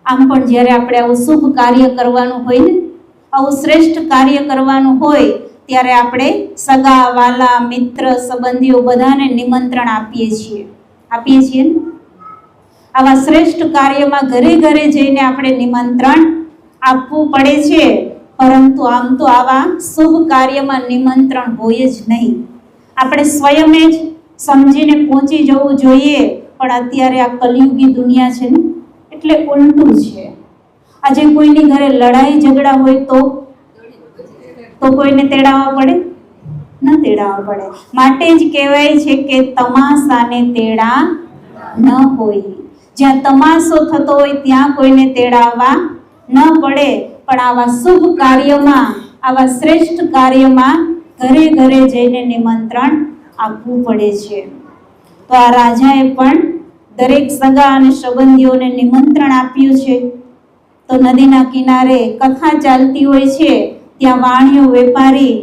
આમ પણ જ્યારે આપણે આવું શુભ કાર્ય કરવાનું હોય ને, આવું શ્રેષ્ઠ કાર્ય કરવાનું હોય ત્યારે આપણે સગા વાલા મિત્ર સંબંધીઓ બધાને નિમંત્રણ આપીએ છીએ ને. આવા શ્રેષ્ઠ કાર્યમાં ઘરે ઘરે જઈને આપણે નિમંત્રણ આપવું પડે છે, પરંતુ આમ તો આવા શુભ કાર્યમાં નિમંત્રણ હોય જ નહીં. આપણે સ્વયં જ સમજીને પહોંચી જવું જોઈએ, પણ અત્યારે આ કલિયુગી દુનિયા છે ને એટલે ઉલટું છે. આજે કોઈની ઘરે લડાઈ ઝઘડા હોય તો કોઈને તેડાવવા પડે? ન તેડાવવા પડે. માટે જ કહેવાય છે કે તમાશાને તેડા ન હોય. જ્યાં તમાશો થતો હોય ત્યાં કોઈને તેડાવવા ન પડે, પણ આવા શુભ કાર્યમાં, આવા શ્રેષ્ઠ કાર્યમાં ઘરે ઘરે જઈને નિમંત્રણ આપવું પડે છે. તો આ રાજાએ પણ દરેક સગા અને સંબંધીઓને નિમંત્રણ આપ્યું છે. તો નદીના કિનારે કથા ચાલતી હોય છે, ત્યાં વાણિયો વેપારી